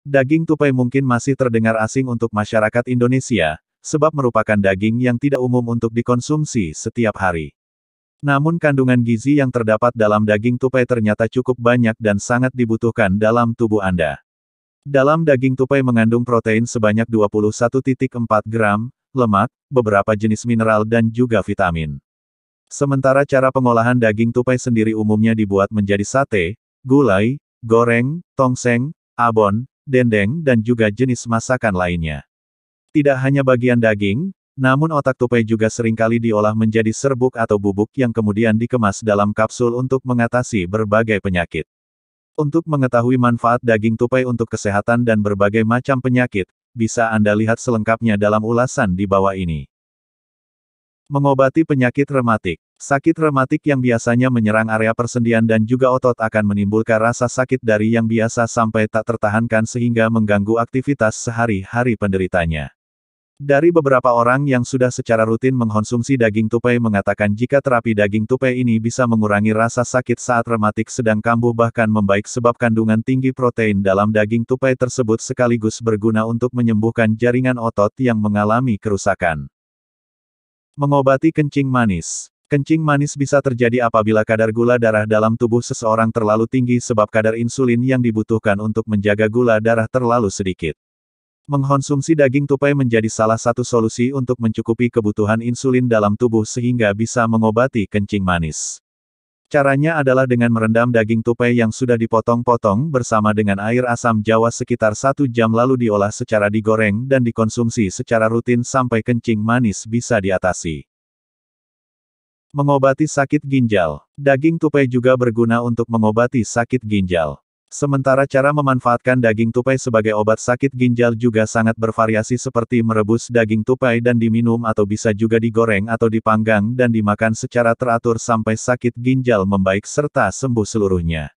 Daging tupai mungkin masih terdengar asing untuk masyarakat Indonesia, sebab merupakan daging yang tidak umum untuk dikonsumsi setiap hari. Namun kandungan gizi yang terdapat dalam daging tupai ternyata cukup banyak dan sangat dibutuhkan dalam tubuh Anda. Dalam daging tupai mengandung protein sebanyak 21,4 gram, lemak, beberapa jenis mineral dan juga vitamin. Sementara cara pengolahan daging tupai sendiri umumnya dibuat menjadi sate, gulai, goreng, tongseng, abon, dendeng dan juga jenis masakan lainnya. Tidak hanya bagian daging, namun otak tupai juga seringkali diolah menjadi serbuk atau bubuk yang kemudian dikemas dalam kapsul untuk mengatasi berbagai penyakit. Untuk mengetahui manfaat daging tupai untuk kesehatan dan berbagai macam penyakit, bisa Anda lihat selengkapnya dalam ulasan di bawah ini. Mengobati penyakit rematik. Sakit rematik yang biasanya menyerang area persendian dan juga otot akan menimbulkan rasa sakit dari yang biasa sampai tak tertahankan sehingga mengganggu aktivitas sehari-hari penderitanya. Dari beberapa orang yang sudah secara rutin mengkonsumsi daging tupai mengatakan jika terapi daging tupai ini bisa mengurangi rasa sakit saat rematik sedang kambuh bahkan membaik sebab kandungan tinggi protein dalam daging tupai tersebut sekaligus berguna untuk menyembuhkan jaringan otot yang mengalami kerusakan. Mengobati kencing manis. Kencing manis bisa terjadi apabila kadar gula darah dalam tubuh seseorang terlalu tinggi sebab kadar insulin yang dibutuhkan untuk menjaga gula darah terlalu sedikit. Mengkonsumsi daging tupai menjadi salah satu solusi untuk mencukupi kebutuhan insulin dalam tubuh sehingga bisa mengobati kencing manis. Caranya adalah dengan merendam daging tupai yang sudah dipotong-potong bersama dengan air asam jawa sekitar 1 jam lalu diolah secara digoreng dan dikonsumsi secara rutin sampai kencing manis bisa diatasi. Mengobati sakit ginjal. Daging tupai juga berguna untuk mengobati sakit ginjal. Sementara cara memanfaatkan daging tupai sebagai obat sakit ginjal juga sangat bervariasi seperti merebus daging tupai dan diminum atau bisa juga digoreng atau dipanggang dan dimakan secara teratur sampai sakit ginjal membaik serta sembuh seluruhnya.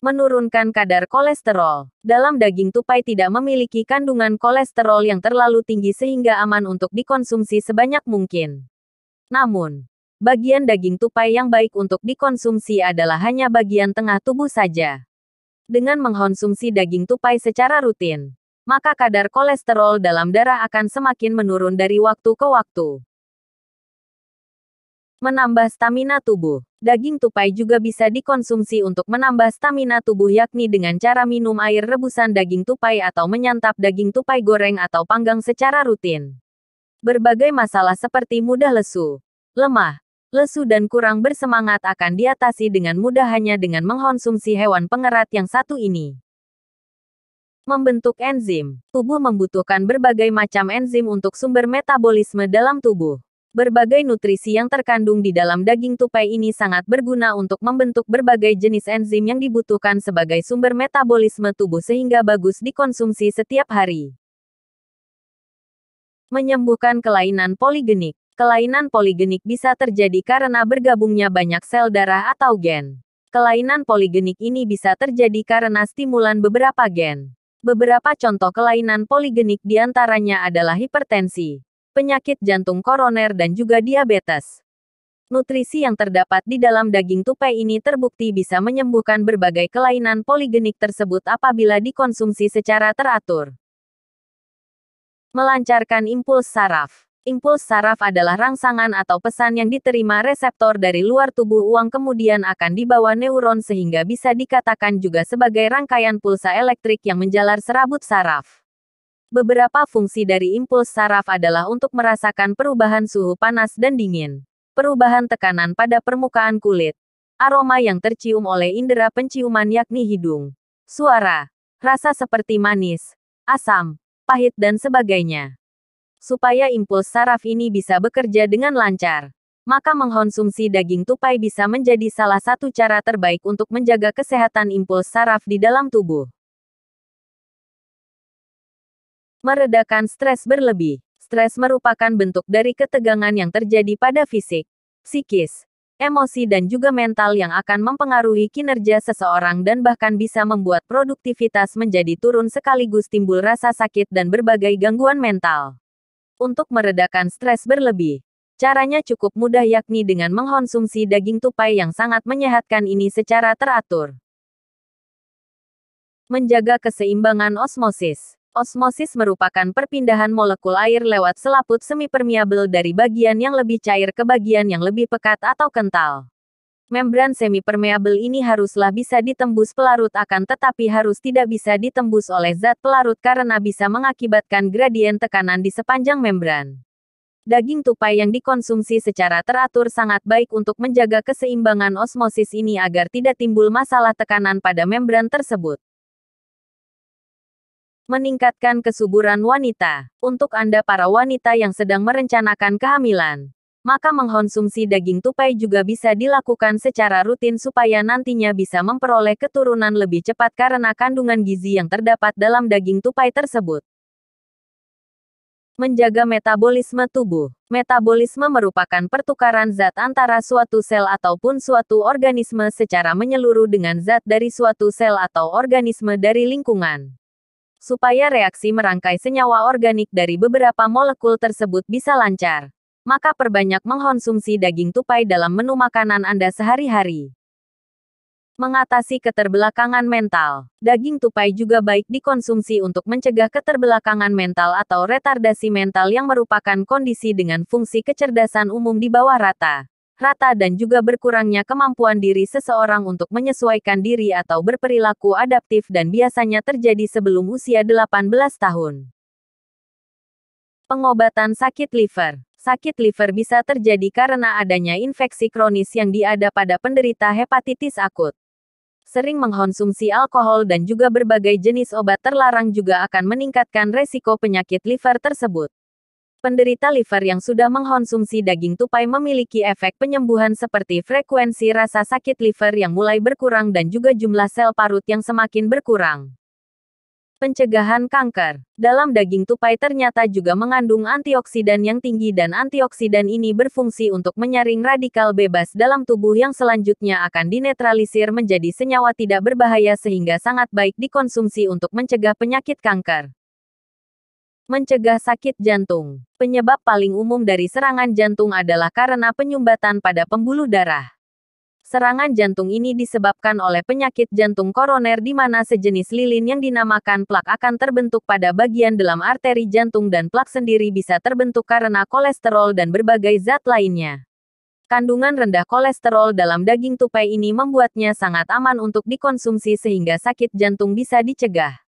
Menurunkan kadar kolesterol. Dalam daging tupai tidak memiliki kandungan kolesterol yang terlalu tinggi sehingga aman untuk dikonsumsi sebanyak mungkin. Namun, bagian daging tupai yang baik untuk dikonsumsi adalah hanya bagian tengah tubuh saja. Dengan mengkonsumsi daging tupai secara rutin, maka kadar kolesterol dalam darah akan semakin menurun dari waktu ke waktu. Menambah stamina tubuh. Daging tupai juga bisa dikonsumsi untuk menambah stamina tubuh yakni dengan cara minum air rebusan daging tupai atau menyantap daging tupai goreng atau panggang secara rutin. Berbagai masalah seperti mudah lesu, lemah, lesu dan kurang bersemangat akan diatasi dengan mudah hanya dengan mengkonsumsi hewan pengerat yang satu ini. Membentuk enzim. Tubuh membutuhkan berbagai macam enzim untuk sumber metabolisme dalam tubuh. Berbagai nutrisi yang terkandung di dalam daging tupai ini sangat berguna untuk membentuk berbagai jenis enzim yang dibutuhkan sebagai sumber metabolisme tubuh sehingga bagus dikonsumsi setiap hari. Menyembuhkan kelainan poligenik. Kelainan poligenik bisa terjadi karena bergabungnya banyak sel darah atau gen. Kelainan poligenik ini bisa terjadi karena stimulan beberapa gen. Beberapa contoh kelainan poligenik diantaranya adalah hipertensi, penyakit jantung koroner dan juga diabetes. Nutrisi yang terdapat di dalam daging tupai ini terbukti bisa menyembuhkan berbagai kelainan poligenik tersebut apabila dikonsumsi secara teratur. Melancarkan impuls saraf. Impuls saraf adalah rangsangan atau pesan yang diterima reseptor dari luar tubuh uang kemudian akan dibawa neuron sehingga bisa dikatakan juga sebagai rangkaian pulsa elektrik yang menjalar serabut saraf. Beberapa fungsi dari impuls saraf adalah untuk merasakan perubahan suhu panas dan dingin, perubahan tekanan pada permukaan kulit, aroma yang tercium oleh indera penciuman yakni hidung, suara, rasa seperti manis, asam, pahit dan sebagainya. Supaya impuls saraf ini bisa bekerja dengan lancar, maka mengkonsumsi daging tupai bisa menjadi salah satu cara terbaik untuk menjaga kesehatan impuls saraf di dalam tubuh. Meredakan stres berlebih. Stres merupakan bentuk dari ketegangan yang terjadi pada fisik, psikis, emosi dan juga mental yang akan mempengaruhi kinerja seseorang dan bahkan bisa membuat produktivitas menjadi turun sekaligus timbul rasa sakit dan berbagai gangguan mental. Untuk meredakan stres berlebih, caranya cukup mudah yakni dengan mengkonsumsi daging tupai yang sangat menyehatkan ini secara teratur. Menjaga keseimbangan osmosis. Osmosis merupakan perpindahan molekul air lewat selaput semipermeabel dari bagian yang lebih cair ke bagian yang lebih pekat atau kental. Membran semipermeabel ini haruslah bisa ditembus pelarut akan tetapi harus tidak bisa ditembus oleh zat pelarut karena bisa mengakibatkan gradien tekanan di sepanjang membran. Daging tupai yang dikonsumsi secara teratur sangat baik untuk menjaga keseimbangan osmosis ini agar tidak timbul masalah tekanan pada membran tersebut. Meningkatkan kesuburan wanita. Untuk Anda para wanita yang sedang merencanakan kehamilan, maka mengkonsumsi daging tupai juga bisa dilakukan secara rutin supaya nantinya bisa memperoleh keturunan lebih cepat karena kandungan gizi yang terdapat dalam daging tupai tersebut. Menjaga metabolisme tubuh. Metabolisme merupakan pertukaran zat antara suatu sel ataupun suatu organisme secara menyeluruh dengan zat dari suatu sel atau organisme dari lingkungan. Supaya reaksi merangkai senyawa organik dari beberapa molekul tersebut bisa lancar, maka perbanyak mengkonsumsi daging tupai dalam menu makanan Anda sehari-hari. Mengatasi keterbelakangan mental. Daging tupai juga baik dikonsumsi untuk mencegah keterbelakangan mental atau retardasi mental yang merupakan kondisi dengan fungsi kecerdasan umum di bawah rata dan juga berkurangnya kemampuan diri seseorang untuk menyesuaikan diri atau berperilaku adaptif dan biasanya terjadi sebelum usia 18 tahun. Pengobatan sakit liver. Sakit liver bisa terjadi karena adanya infeksi kronis yang ada pada penderita hepatitis akut. Sering mengkonsumsi alkohol dan juga berbagai jenis obat terlarang juga akan meningkatkan resiko penyakit liver tersebut. Penderita liver yang sudah mengkonsumsi daging tupai memiliki efek penyembuhan seperti frekuensi rasa sakit liver yang mulai berkurang dan juga jumlah sel parut yang semakin berkurang. Pencegahan kanker. Dalam daging tupai ternyata juga mengandung antioksidan yang tinggi dan antioksidan ini berfungsi untuk menyaring radikal bebas dalam tubuh yang selanjutnya akan dinetralisir menjadi senyawa tidak berbahaya sehingga sangat baik dikonsumsi untuk mencegah penyakit kanker. Mencegah sakit jantung. Penyebab paling umum dari serangan jantung adalah karena penyumbatan pada pembuluh darah. Serangan jantung ini disebabkan oleh penyakit jantung koroner di mana sejenis lilin yang dinamakan plak akan terbentuk pada bagian dalam arteri jantung dan plak sendiri bisa terbentuk karena kolesterol dan berbagai zat lainnya. Kandungan rendah kolesterol dalam daging tupai ini membuatnya sangat aman untuk dikonsumsi sehingga sakit jantung bisa dicegah.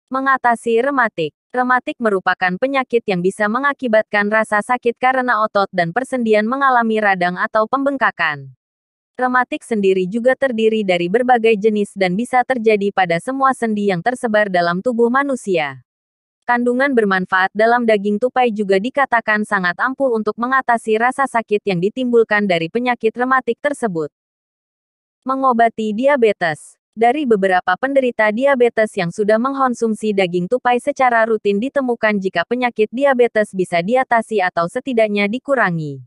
Mengatasi rematik. Rematik merupakan penyakit yang bisa mengakibatkan rasa sakit karena otot dan persendian mengalami radang atau pembengkakan. Rematik sendiri juga terdiri dari berbagai jenis dan bisa terjadi pada semua sendi yang tersebar dalam tubuh manusia. Kandungan bermanfaat dalam daging tupai juga dikatakan sangat ampuh untuk mengatasi rasa sakit yang ditimbulkan dari penyakit rematik tersebut. Mengobati diabetes. Dari beberapa penderita diabetes yang sudah mengkonsumsi daging tupai secara rutin ditemukan jika penyakit diabetes bisa diatasi atau setidaknya dikurangi.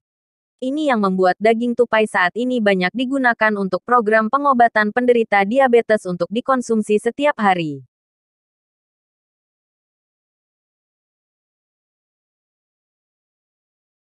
Ini yang membuat daging tupai saat ini banyak digunakan untuk program pengobatan penderita diabetes untuk dikonsumsi setiap hari.